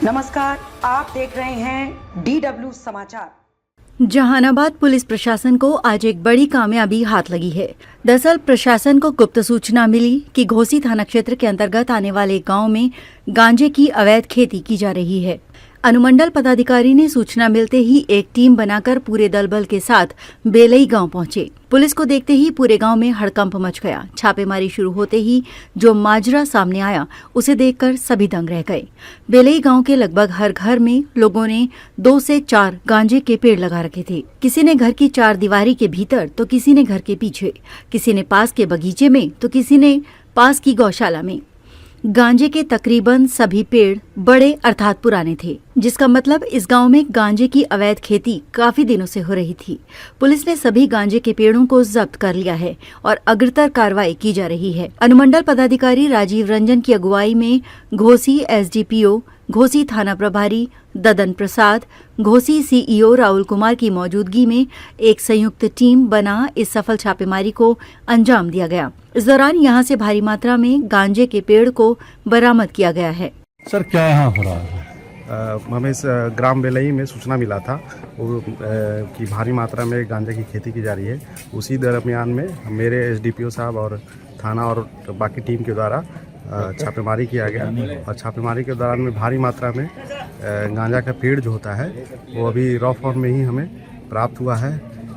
नमस्कार, आप देख रहे हैं DW समाचार। जहानाबाद पुलिस प्रशासन को आज एक बड़ी कामयाबी हाथ लगी है। दरअसल प्रशासन को गुप्त सूचना मिली कि घोसी थाना क्षेत्र के अंतर्गत आने वाले गांव में गांजे की अवैध खेती की जा रही है। अनुमंडल पदाधिकारी ने सूचना मिलते ही एक टीम बनाकर पूरे दल बल के साथ बेलई गांव पहुंचे। पुलिस को देखते ही पूरे गांव में हड़कंप मच गया। छापेमारी शुरू होते ही जो माजरा सामने आया उसे देखकर सभी दंग रह गए। बेलई गांव के लगभग हर घर में लोगों ने 2 से 4 गांजे के पेड़ लगा रखे थे। किसी ने घर की 4 दीवारी के भीतर तो किसी ने घर के पीछे, किसी ने पास के बगीचे में तो किसी ने पास की गौशाला में। गांजे के तकरीबन सभी पेड़ बड़े अर्थात पुराने थे, जिसका मतलब इस गांव में गांजे की अवैध खेती काफी दिनों से हो रही थी। पुलिस ने सभी गांजे के पेड़ों को जब्त कर लिया है और अग्रतर कार्रवाई की जा रही है। अनुमंडल पदाधिकारी राजीव रंजन की अगुवाई में घोसी एसडीपीओ, घोसी थाना प्रभारी ददन प्रसाद, घोसी सीईओ राहुल कुमार की मौजूदगी में एक संयुक्त टीम बना इस सफल छापेमारी को अंजाम दिया गया। इस दौरान यहां से भारी मात्रा में गांजे के पेड़ को बरामद किया गया है। सर, क्या यहाँ हो रहा है? हमें इस ग्राम बेलई में सूचना मिला था कि भारी मात्रा में गांजे की खेती की जा रही है। उसी दरमियान में मेरे एसडीपीओ साहब और थाना और बाकी टीम के द्वारा छापेमारी किया गया और छापेमारी के दौरान में भारी मात्रा में गांजा का पेड़ जो होता है वो अभी रॉ फॉर्म में ही हमें प्राप्त हुआ है।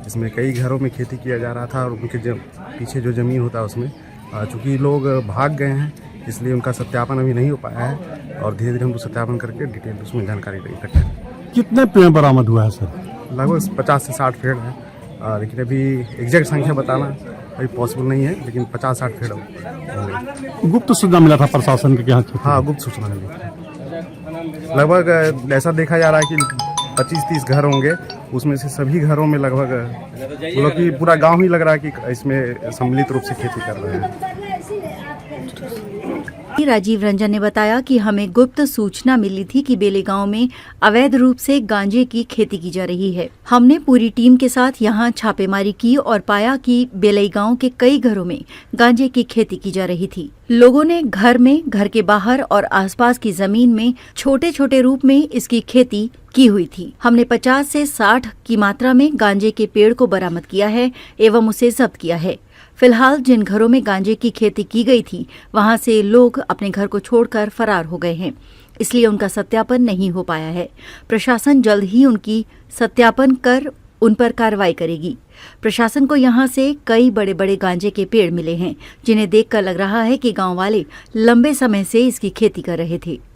इसमें कई घरों में खेती किया जा रहा था और उनके पीछे जो ज़मीन होता है उसमें चूँकि लोग भाग गए हैं इसलिए उनका सत्यापन अभी नहीं हो पाया है और धीरे धीरे हम सत्यापन करके डिटेल उसमें जानकारी इकट्ठा करेंगे। कितने पेड़ बरामद हुआ है सर? लगभग 50 से 60 पेड़ है, लेकिन अभी एग्जैक्ट संख्या बताना अभी पॉसिबल नहीं है, लेकिन 50-60 पेड़ होंगे। गुप्त सूचना मिला था प्रशासन के यहाँ? हाँ, गुप्त सूचना मिली थी। लगभग ऐसा देखा जा रहा है कि 25-30 घर होंगे, उसमें से सभी घरों में लगभग मतलब कि पूरा गांव ही लग रहा है कि इसमें सम्मिलित रूप से खेती कर रहे हैं। राजीव रंजन ने बताया कि हमें गुप्त सूचना मिली थी कि बेले गांव में अवैध रूप से गांजे की खेती की जा रही है। हमने पूरी टीम के साथ यहां छापेमारी की और पाया कि बेलई गांव के कई घरों में गांजे की खेती की जा रही थी। लोगों ने घर में, घर के बाहर और आसपास की जमीन में छोटे छोटे रूप में इसकी खेती की हुई थी। हमने 50 से 60 की मात्रा में गांजे के पेड़ को बरामद किया है एवं उसे जब्त किया है। फिलहाल जिन घरों में गांजे की खेती की गई थी वहां से लोग अपने घर को छोड़कर फरार हो गए हैं, इसलिए उनका सत्यापन नहीं हो पाया है। प्रशासन जल्द ही उनकी सत्यापन कर उन पर कार्रवाई करेगी। प्रशासन को यहां से कई बड़े बड़े गांजे के पेड़ मिले हैं, जिन्हें देखकर लग रहा है कि गांव वाले लंबे समय से इसकी खेती कर रहे थे।